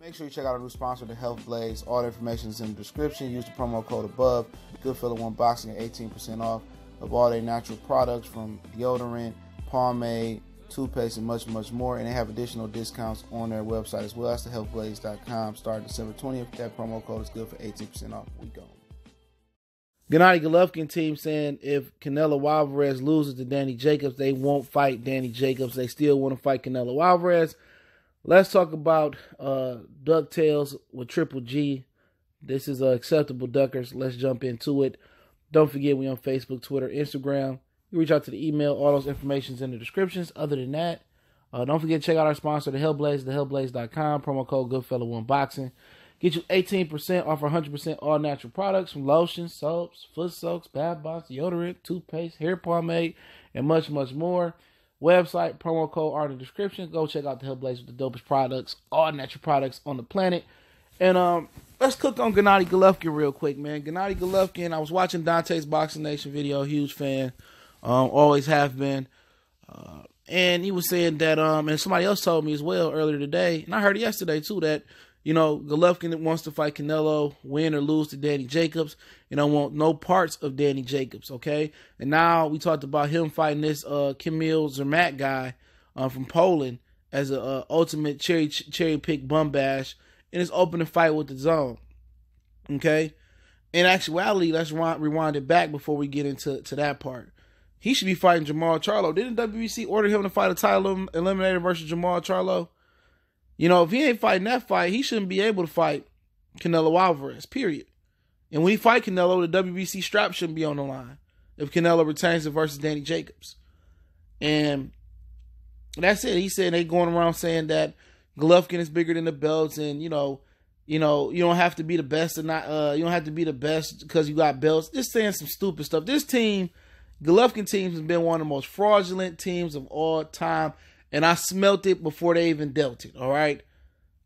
Make sure you check out our new sponsor, the Health Blaze. All the information is in the description. Use the promo code above. Goodfellow Unboxing at 18% off of all their natural products from deodorant, pomade, toothpaste, and much, much more. And they have additional discounts on their website as well. That's thehealthblaze.com. Starting December 20th. That promo code is good for 18% off. We go. Gennady Golovkin team saying if Canelo Alvarez loses to Danny Jacobs, they won't fight Danny Jacobs. They still want to fight Canelo Alvarez. Let's talk about DuckTales with Triple G. This is Acceptable Duckers. Let's jump into it. Don't forget, we on Facebook, Twitter, Instagram. You reach out to the email. All those information's in the descriptions. Other than that, don't forget to check out our sponsor, the Hellblaze, thehealthblaze.com. Promo code Goodfellow Unboxing. Get you 18% off 100% all natural products from lotions, soaps, foot soaks, bath bombs, deodorant, toothpaste, hair pomade, and much, much more. Website, promo code are in the description. Go check out the Hellblaze with the dopest products, all natural products on the planet. And let's cook on Gennady Golovkin real quick, man. Gennady Golovkin, I was watching Dante's Boxing Nation video, huge fan, always have been. And he was saying that, and somebody else told me as well earlier today, and I heard it yesterday too, that, you know, Golovkin wants to fight Canelo, win or lose to Danny Jacobs, and I want no parts of Danny Jacobs, okay? And now we talked about him fighting this Kamil Zermatt guy from Poland as an ultimate cherry pick bum bash in his opening fight with the Zone, okay? In actuality, let's rewind it back before we get into that part. He should be fighting Jamal Charlo. Didn't WBC order him to fight a title eliminator versus Jamal Charlo? You know, if he ain't fighting that fight, he shouldn't be able to fight Canelo Alvarez, period. And when he fight Canelo, the WBC strap shouldn't be on the line if Canelo retains it versus Danny Jacobs. And that's it. He said they going around saying that Golovkin is bigger than the belts, and you don't have to be the best, and not you don't have to be the best because you got belts. Just saying some stupid stuff. This team, Golovkin team, has been one of the most fraudulent teams of all time. And I smelt it before they even dealt it, all right?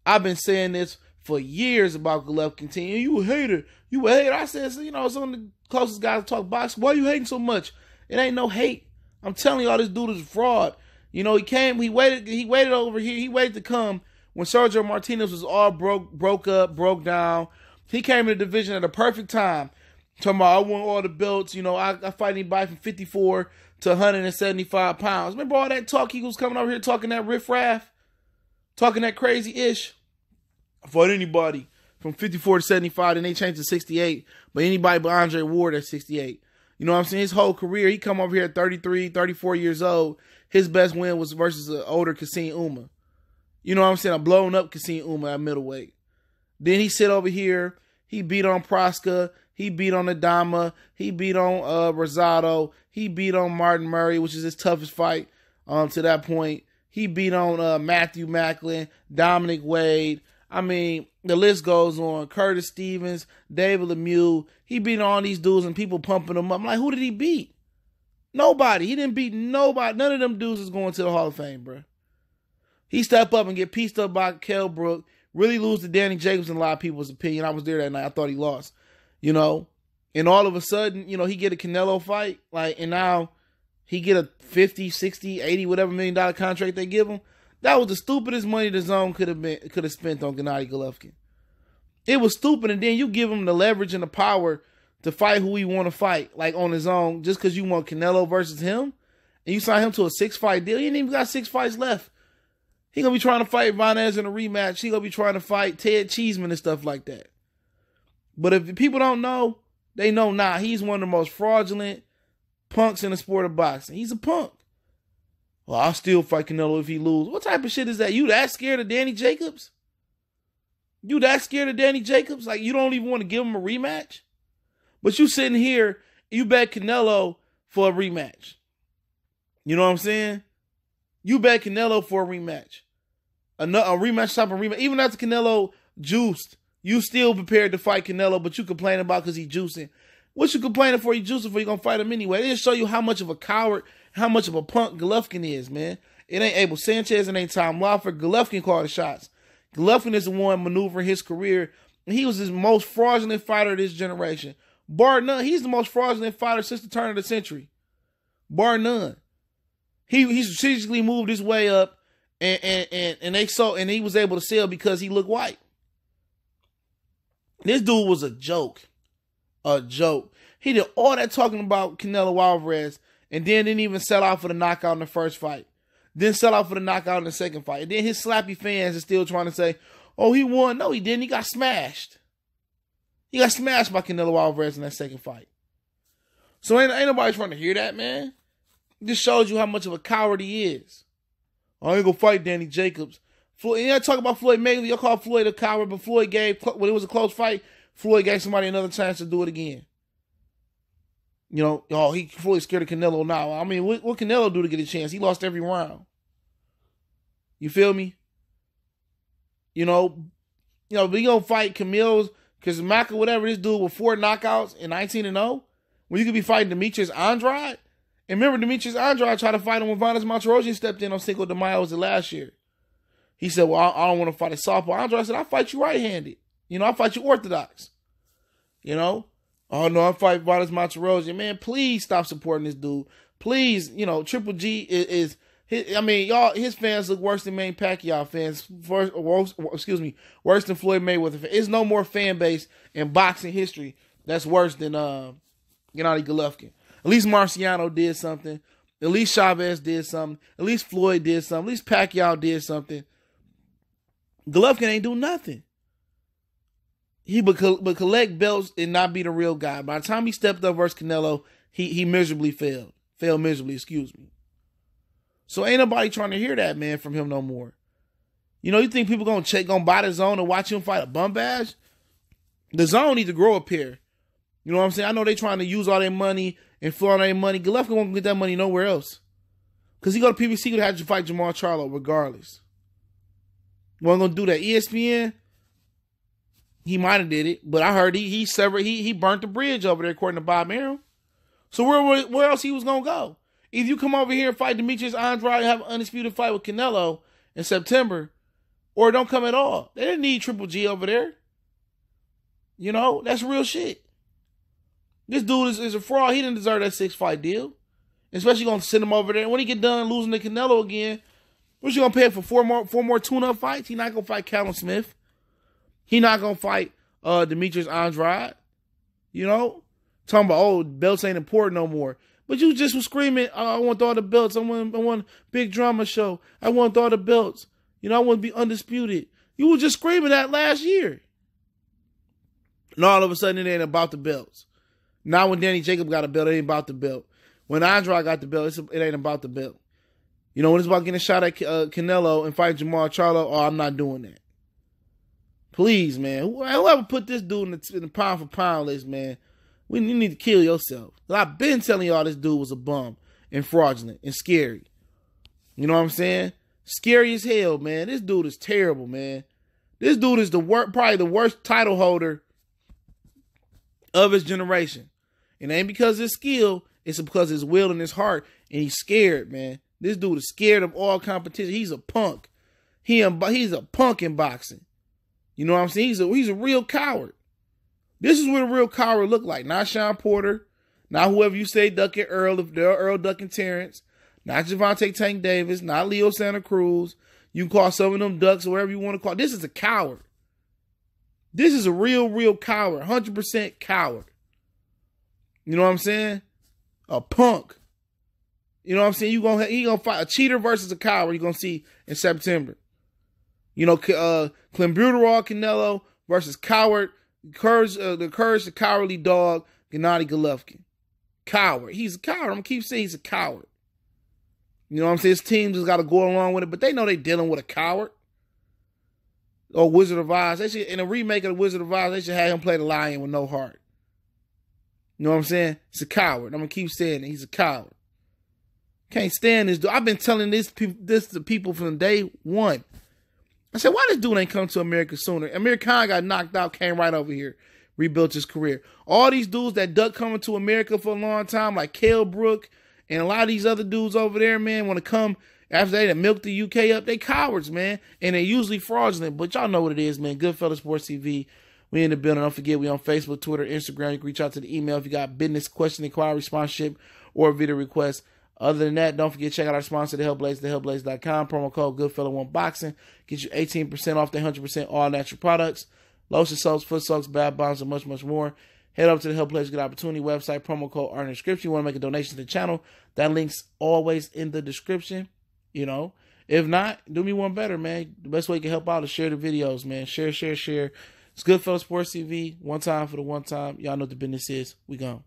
I've been saying this for years about Golovkin team. You a hater. You a hater. I said, you know, some of the closest guys to talk boxing. Why are you hating so much? It ain't no hate. I'm telling y'all, this dude is a fraud. You know, he waited over here. He waited to come when Sergio Martinez was all broke down. He came in the division at a perfect time. Talking about, I want all the belts. You know, I fight anybody from 54 to 175 pounds. Remember all that talk? He was coming over here talking that riffraff, talking that crazy ish. I fought anybody from 54 to 75, and they changed to 68. But anybody but Andre Ward at 68. You know what I'm saying? His whole career, he come over here at 33, 34 years old. His best win was versus an older Kassim Uma. You know what I'm saying? A blown up Kassim Uma at middleweight. Then he sit over here. He beat on Proska. He beat on Adama. He beat on Rosado. He beat on Martin Murray, which is his toughest fight to that point. He beat on Matthew Macklin, Dominic Wade. I mean, the list goes on. Curtis Stevens, David Lemieux. He beat on these dudes and people pumping them up. I'm like, who did he beat? Nobody. He didn't beat nobody. None of them dudes is going to the Hall of Fame, bro. He step up and get pieced up by Kell Brook. Really lose to Danny Jacobs in a lot of people's opinion. I was there that night. I thought he lost. You know, and all of a sudden, you know, he get a Canelo fight, like, and now he get a 50, 60, 80, whatever $1 million contract they give him. That was the stupidest money the Zone could have spent on Gennady Golovkin. It was stupid, and then you give him the leverage and the power to fight who he want to fight, like on his own, just because you want Canelo versus him, and you sign him to a 6-fight deal. He ain't even got 6 fights left. He gonna be trying to fight Vanez in a rematch. He gonna be trying to fight Ted Cheeseman and stuff like that. But if people don't know, they know now. He's one of the most fraudulent punks in the sport of boxing. He's a punk. Well, I'll still fight Canelo if he loses. What type of shit is that? You that scared of Danny Jacobs? You that scared of Danny Jacobs? Like, you don't even want to give him a rematch? But you sitting here, you bet Canelo for a rematch. You know what I'm saying? You bet Canelo for a rematch. A rematch type of rematch. Even after Canelo juiced, you still prepared to fight Canelo, but you complain about because he juicing. What you complaining for? He juicing for? You gonna fight him anyway. They just show you how much of a coward, how much of a punk Golovkin is, man. It ain't Abel Sanchez, it ain't Tom Wofford. Golovkin called the shots. Golovkin is the one maneuvering his career. And he was the most fraudulent fighter of this generation. Bar none. He's the most fraudulent fighter since the turn of the century. Bar none. He strategically moved his way up, and he was able to sell because he looked white. This dude was a joke. A joke. He did all that talking about Canelo Alvarez and then didn't even sell out for the knockout in the first fight. Then sell out for the knockout in the second fight. And then his slappy fans are still trying to say, oh, he won. No, he didn't. He got smashed. He got smashed by Canelo Alvarez in that second fight. So ain't nobody trying to hear that, man. It just shows you how much of a coward he is. I ain't gonna fight Danny Jacobs. Floyd, you talk about Floyd Mayweather. Y'all call Floyd a coward, but Floyd gave, when it was a close fight, Floyd gave somebody another chance to do it again. You know, Floyd's scared of Canelo now. I mean, what Canelo do to get a chance? He lost every round. You feel me? But you gonna fight Camille's, because Maka, whatever, this dude with 4 knockouts and 19-0, when you could be fighting Demetrius Andrade. And remember, Demetrius Andrade tried to fight him when Vanes Monterrosian stepped in on Cinco de Mayo, was it last year? He said, well, I don't want to fight a southpaw. Andrade said, I'll fight you right-handed. I'll fight you orthodox. Oh, no, I'm fighting Vanes Monterrosian. Man, please stop supporting this dude. Please, Triple G is his fans look worse than Manny Pacquiao fans. Worse than Floyd Mayweather fans. There's no more fan base in boxing history that's worse than Gennady Golovkin. At least Marciano did something. At least Chavez did something. At least Floyd did something. At least Pacquiao did something. Golovkin ain't do nothing. He would collect belts and not be the real guy. By the time he stepped up versus Canelo, he miserably failed. Failed miserably, excuse me. So ain't nobody trying to hear that, man, from him no more. You think people gonna buy the Zone and watch him fight a bum bash? The Zone need to grow up here. You know what I'm saying? I know they trying to use all their money and flow all their money. Golovkin won't get that money nowhere else. Because he go to PBC, he would have to fight Jamal Charlo regardless. Wasn't gonna do that. ESPN, he might have did it, but I heard he burnt the bridge over there according to Bob Arum. So where else he was gonna go? If you come over here and fight Demetrius Andrade and have an undisputed fight with Canelo in September, or don't come at all. They didn't need Triple G over there. That's real shit. This dude is a fraud. He didn't deserve that 6-fight deal. Especially gonna send him over there. And when he get done losing to Canelo again, what you gonna pay for four more tune-up fights? He not gonna fight Callum Smith. He not gonna fight Demetrius Andrade. Talking about, belts ain't important no more. But you just was screaming, I want all the belts. I want big drama show. I want all the belts. I want to be undisputed. You were just screaming that last year. And all of a sudden, it ain't about the belts. Now when Danny Jacobs got a belt, it ain't about the belt. When Andrade got the belt, it ain't about the belt. When it's about getting a shot at Canelo and fighting Jamal Charlo, I'm not doing that. Please, man. Whoever put this dude in the pound for pound list, man, you need to kill yourself. I've been telling y'all this dude was a bum and fraudulent and scary. You know what I'm saying? Scary as hell, man. This dude is terrible, man. This dude is probably the worst title holder of his generation. And it ain't because of his skill, it's because of his will and his heart. And he's scared, man. This dude is scared of all competition. He's a punk. He's a punk in boxing. You know what I'm saying? He's a real coward. This is what a real coward look like. Not Sean Porter. Not whoever you say ducking Earl, if they're Earl ducking Terrence. Not Javante Tank Davis. Not Leo Santa Cruz. You can call some of them ducks or whatever you want to call. This is a coward. This is a real coward. 100% coward. You know what I'm saying? A punk. You know what I'm saying? He gonna fight a cheater versus a coward. You're gonna see in September. Clembuterol Canelo versus coward. The courage, the cowardly dog, Gennady Golovkin. Coward. He's a coward. I'm going to keep saying he's a coward. You know what I'm saying? His team just got to go along with it, but they know they're dealing with a coward. Or Wizard of Oz. In a remake of the Wizard of Oz, they should have him play the lion with no heart. You know what I'm saying? He's a coward. I'm going to keep saying it. He's a coward. Can't stand this dude. I've been telling this to people from day one. I said, why this dude ain't come to America sooner? Amir Khan got knocked out, came right over here, rebuilt his career. All these dudes that duck coming to America for a long time, like Kell Brook and a lot of these other dudes over there, man, want to come after they done milk the UK up. They cowards, man, and they're usually fraudulent. But y'all know what it is, man. Goodfellas Sports TV. We in the building. Don't forget, we on Facebook, Twitter, Instagram. You can reach out to the email if you got business, question, inquiry, sponsorship, or video request. Other than that, don't forget to check out our sponsor, The Hellblaze, thehellblaze.com. Promo code Goodfella1Boxing. Get you 18% off the 100% all natural products. lotion soaps, foot soaks, bath bombs, and much, much more. Head over to the Help Players Get Opportunity website, promo code are in the description. You want to make a donation to the channel, that link's always in the description, you know. If not, do me one better, man. The best way you can help out is share the videos, man. Share. It's Goodfellas Sports TV. One time for the one time. Y'all know what the business is. We gone.